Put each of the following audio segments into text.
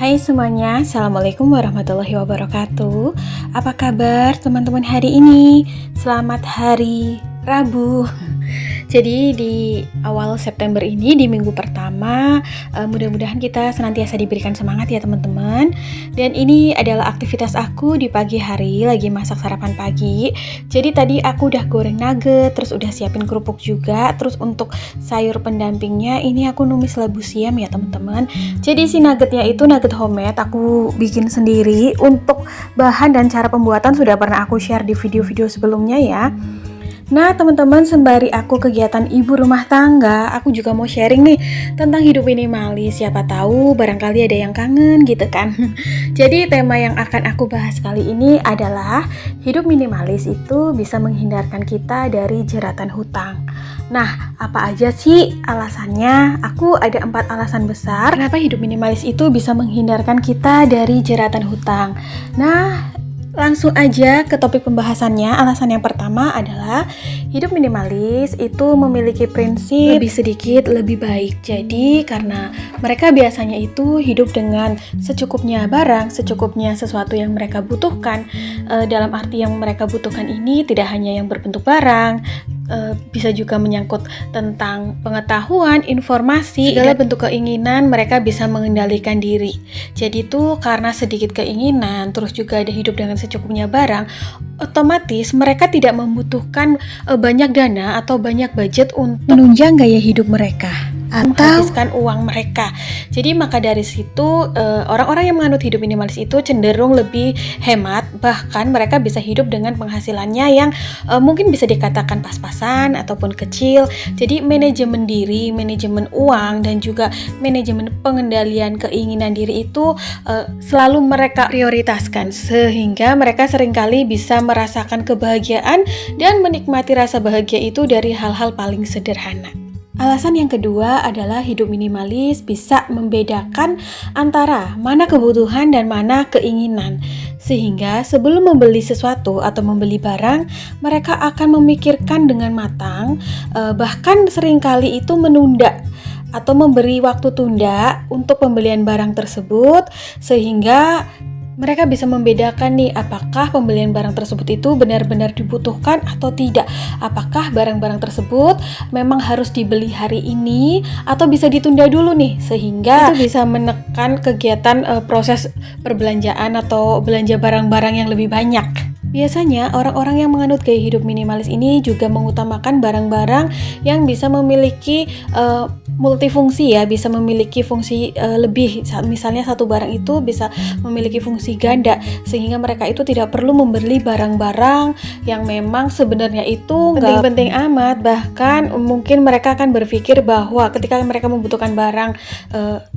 Hai semuanya, Assalamualaikum warahmatullahi wabarakatuh. Apa kabar teman-teman hari ini? Selamat hari Rabu. Jadi di awal September ini, di minggu pertama, mudah-mudahan kita senantiasa diberikan semangat ya teman-teman. Dan ini adalah aktivitas aku di pagi hari, lagi masak sarapan pagi. Jadi tadi aku udah goreng nugget, terus udah siapin kerupuk juga. Terus untuk sayur pendampingnya, ini aku numis labu siam ya teman-teman. Jadi si nuggetnya itu nugget homemade, aku bikin sendiri. Untuk bahan dan cara pembuatan sudah pernah aku share di video-video sebelumnya ya. Nah teman-teman, sembari aku kegiatan ibu rumah tangga, aku juga mau sharing nih tentang hidup minimalis. Siapa tahu barangkali ada yang kangen gitu kan. Jadi tema yang akan aku bahas kali ini adalah hidup minimalis itu bisa menghindarkan kita dari jeratan hutang. Nah, apa aja sih alasannya? Aku ada 4 alasan besar kenapa hidup minimalis itu bisa menghindarkan kita dari jeratan hutang. Nah, langsung aja ke topik pembahasannya. Alasan yang pertama adalah hidup minimalis itu memiliki prinsip lebih sedikit lebih baik. Jadi karena mereka biasanya itu hidup dengan secukupnya barang, secukupnya sesuatu yang mereka butuhkan. Dalam arti yang mereka butuhkan ini tidak hanya yang berbentuk barang, bisa juga menyangkut tentang pengetahuan, informasi, segala bentuk keinginan mereka bisa mengendalikan diri. Jadi itu karena sedikit keinginan, terus juga ada hidup dengan secukupnya barang, otomatis mereka tidak membutuhkan banyak dana atau banyak budget untuk menunjang gaya hidup mereka atau menghabiskan uang mereka. Jadi maka dari situ orang-orang yang menganut hidup minimalis itu cenderung lebih hemat, bahkan mereka bisa hidup dengan penghasilannya yang mungkin bisa dikatakan pas-pasan ataupun kecil. Jadi manajemen diri, manajemen uang dan juga manajemen pengendalian keinginan diri itu selalu mereka prioritaskan, sehingga mereka seringkali bisa merasakan kebahagiaan dan menikmati rasa bahagia itu dari hal-hal paling sederhana. Alasan yang kedua adalah hidup minimalis bisa membedakan antara mana kebutuhan dan mana keinginan. Sehingga sebelum membeli sesuatu atau membeli barang, mereka akan memikirkan dengan matang, bahkan seringkali itu menunda atau memberi waktu tunda untuk pembelian barang tersebut, sehingga mereka bisa membedakan nih, apakah pembelian barang tersebut itu benar-benar dibutuhkan atau tidak. Apakah barang-barang tersebut memang harus dibeli hari ini atau bisa ditunda dulu nih, sehingga itu bisa menekan kegiatan proses perbelanjaan atau belanja barang-barang yang lebih banyak. Biasanya orang-orang yang menganut gaya hidup minimalis ini juga mengutamakan barang-barang yang bisa memiliki multifungsi ya, bisa memiliki fungsi lebih. Misalnya satu barang itu bisa memiliki fungsi ganda, sehingga mereka itu tidak perlu membeli barang-barang yang memang sebenarnya itu nggak penting amat. Bahkan mungkin mereka akan berpikir bahwa ketika mereka membutuhkan barang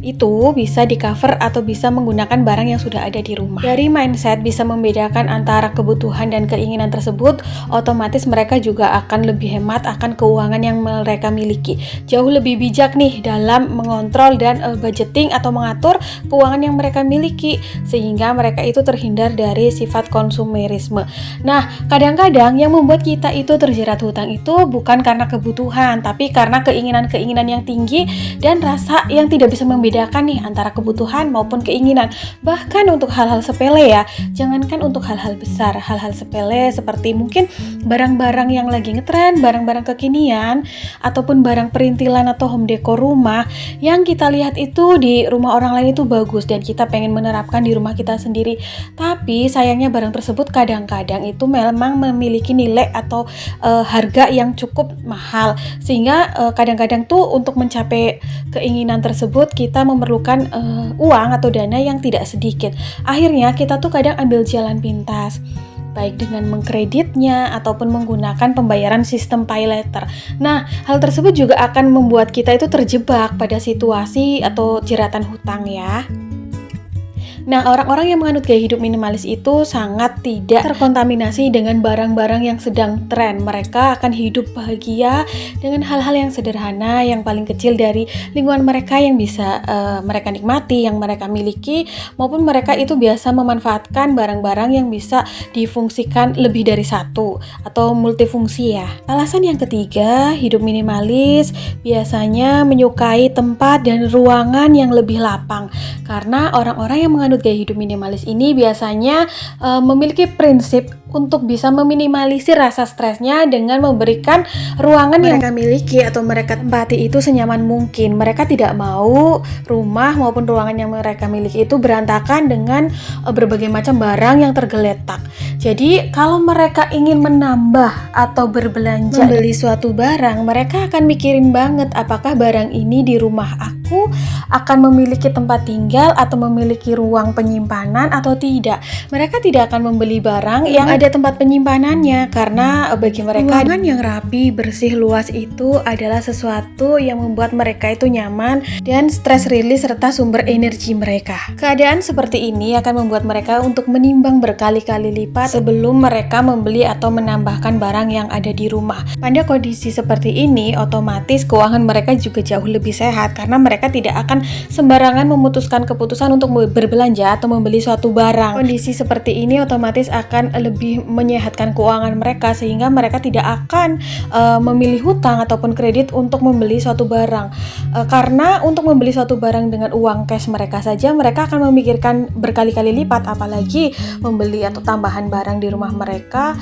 itu bisa di cover atau bisa menggunakan barang yang sudah ada di rumah. Dari mindset bisa membedakan antara kebutuhan dan keinginan tersebut, otomatis mereka juga akan lebih hemat akan keuangan yang mereka miliki. Jauh lebih bijak nih dalam mengontrol dan budgeting atau mengatur keuangan yang mereka miliki, sehingga mereka itu terhindar dari sifat konsumerisme. Nah, kadang-kadang yang membuat kita itu terjerat hutang itu bukan karena kebutuhan, tapi karena keinginan-keinginan yang tinggi dan rasa yang tidak bisa membedakan nih antara kebutuhan maupun keinginan. Bahkan untuk hal-hal sepele ya, jangankan untuk hal-hal besar, hal-hal sepele seperti mungkin barang-barang yang lagi ngetren, barang-barang kekinian, ataupun barang perintilan atau home dekor rumah yang kita lihat itu di rumah orang lain itu bagus dan kita pengen menerapkan di rumah kita sendiri. Tapi sayangnya barang tersebut kadang-kadang itu memang memiliki nilai atau harga yang cukup mahal, sehingga kadang-kadang tuh untuk mencapai keinginan tersebut kita memerlukan uang atau dana yang tidak sedikit. Akhirnya kita tuh kadang ambil jalan pintas, baik dengan mengkreditnya ataupun menggunakan pembayaran sistem pay later. Nah, hal tersebut juga akan membuat kita itu terjebak pada situasi atau jeratan hutang ya. Nah, orang-orang yang menganut gaya hidup minimalis itu sangat tidak terkontaminasi dengan barang-barang yang sedang tren. Mereka akan hidup bahagia dengan hal-hal yang sederhana, yang paling kecil dari lingkungan mereka yang bisa mereka nikmati, yang mereka miliki, maupun mereka itu biasa memanfaatkan barang-barang yang bisa difungsikan lebih dari satu atau multifungsi ya. Alasan yang ketiga, hidup minimalis biasanya menyukai tempat dan ruangan yang lebih lapang. Karena orang-orang yang menganut gaya hidup minimalis ini biasanya memiliki prinsip untuk bisa meminimalisir rasa stresnya dengan memberikan ruangan yang mereka miliki atau mereka tempati itu senyaman mungkin. Mereka tidak mau rumah maupun ruangan yang mereka miliki itu berantakan dengan berbagai macam barang yang tergeletak. Jadi kalau mereka ingin menambah atau berbelanja membeli suatu barang, mereka akan mikirin banget apakah barang ini di rumah aku akan memiliki tempat tinggal atau memiliki ruang penyimpanan atau tidak. Mereka tidak akan membeli barang yang ada tempat penyimpanannya, karena bagi mereka ruangan yang rapi, bersih, luas itu adalah sesuatu yang membuat mereka itu nyaman dan stress release serta sumber energi mereka. Keadaan seperti ini akan membuat mereka untuk menimbang berkali-kali lipat sebelum mereka membeli atau menambahkan barang yang ada di rumah. Pada kondisi seperti ini, otomatis keuangan mereka juga jauh lebih sehat karena mereka tidak akan sembarangan memutuskan keputusan untuk berbelanja atau membeli suatu barang. Kondisi seperti ini otomatis akan lebih menyehatkan keuangan mereka sehingga mereka tidak akan memilih hutang ataupun kredit untuk membeli suatu barang. Karena untuk membeli suatu barang dengan uang cash mereka saja, mereka akan memikirkan berkali-kali lipat, apalagi membeli atau tambahan barang di rumah mereka.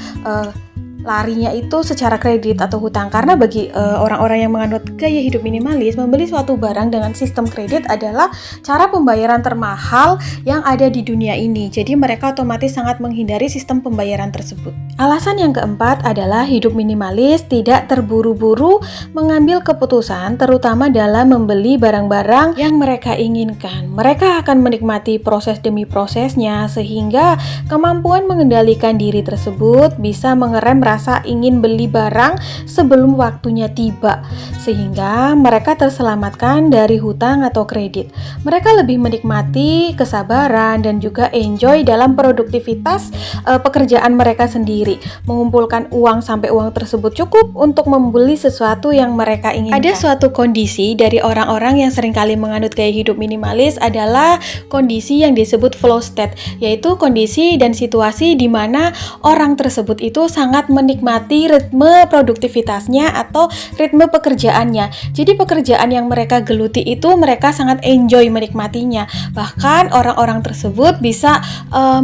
Larinya itu secara kredit atau hutang, karena bagi orang-orang yang menganut gaya hidup minimalis, membeli suatu barang dengan sistem kredit adalah cara pembayaran termahal yang ada di dunia ini. Jadi mereka otomatis sangat menghindari sistem pembayaran tersebut. Alasan yang keempat adalah hidup minimalis tidak terburu-buru mengambil keputusan, terutama dalam membeli barang-barang yang mereka inginkan. Mereka akan menikmati proses demi prosesnya sehingga kemampuan mengendalikan diri tersebut bisa mengerem rasa ingin beli barang sebelum waktunya tiba, sehingga mereka terselamatkan dari hutang atau kredit. Mereka lebih menikmati kesabaran dan juga enjoy dalam produktivitas pekerjaan mereka sendiri, mengumpulkan uang sampai uang tersebut cukup untuk membeli sesuatu yang mereka inginkan. Ada suatu kondisi dari orang-orang yang seringkali menganut gaya hidup minimalis adalah kondisi yang disebut flow state, yaitu kondisi dan situasi di mana orang tersebut itu sangat menikmati ritme produktivitasnya atau ritme pekerjaannya. Jadi pekerjaan yang mereka geluti itu mereka sangat enjoy menikmatinya. Bahkan orang-orang tersebut bisa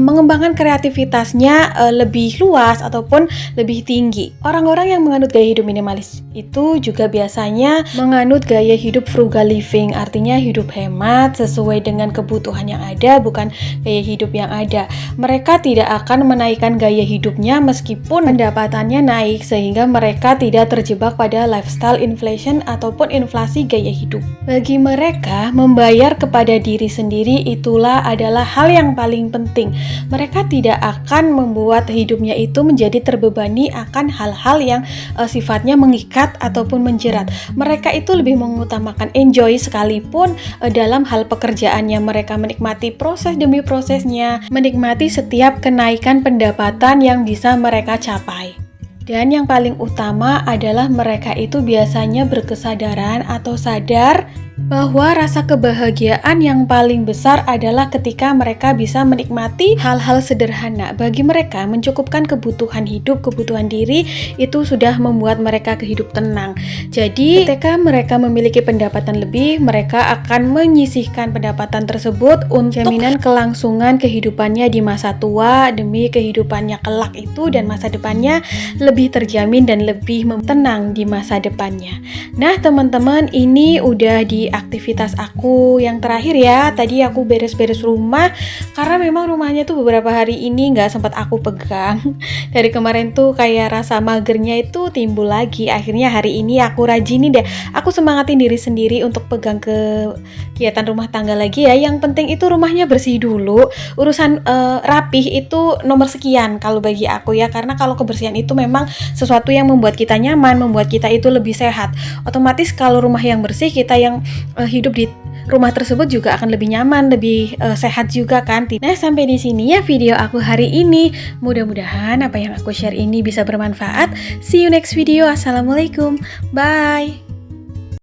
mengembangkan kreativitasnya lebih luas ataupun lebih tinggi. Orang-orang yang menganut gaya hidup minimalis itu juga biasanya menganut gaya hidup frugal living, artinya hidup hemat sesuai dengan kebutuhan yang ada, bukan gaya hidup yang ada. Mereka tidak akan menaikkan gaya hidupnya meskipun pendapatannya naik, sehingga mereka tidak terjebak pada lifestyle inflation ataupun inflasi gaya hidup. Bagi mereka, membayar kepada diri sendiri itulah adalah hal yang paling penting. Mereka tidak akan membuat hidupnya itu menjadi terbebani akan hal-hal yang sifatnya mengikat ataupun menjerat. Mereka itu lebih mengutamakan enjoy, sekalipun dalam hal pekerjaannya mereka menikmati proses demi prosesnya, menikmati setiap kenaikan pendapatan yang bisa mereka capai. Dan yang paling utama adalah mereka itu biasanya berkesadaran atau sadar bahwa rasa kebahagiaan yang paling besar adalah ketika mereka bisa menikmati hal-hal sederhana. Bagi mereka, mencukupkan kebutuhan hidup, kebutuhan diri itu sudah membuat mereka hidup tenang. Jadi, ketika mereka memiliki pendapatan lebih, mereka akan menyisihkan pendapatan tersebut untuk jaminan kelangsungan kehidupannya di masa tua demi kehidupannya kelak itu, dan masa depannya lebih terjamin dan lebih tenang di masa depannya. Nah, teman-teman, ini udah di aktivitas aku yang terakhir ya. Tadi aku beres-beres rumah karena memang rumahnya tuh beberapa hari ini nggak sempat aku pegang. Dari kemarin tuh kayak rasa magernya itu timbul lagi. Akhirnya hari ini aku rajinin deh. Aku semangatin diri sendiri untuk pegang kegiatan rumah tangga lagi ya. Yang penting itu rumahnya bersih dulu. Urusan rapih itu nomor sekian kalau bagi aku ya. Karena kalau kebersihan itu memang sesuatu yang membuat kita nyaman, membuat kita itu lebih sehat. Otomatis kalau rumah yang bersih, kita yang hidup di rumah tersebut juga akan lebih nyaman, lebih sehat juga kan. Nah, sampai di sini ya video aku hari ini. Mudah-mudahan apa yang aku share ini bisa bermanfaat. See you next video. Assalamualaikum. Bye.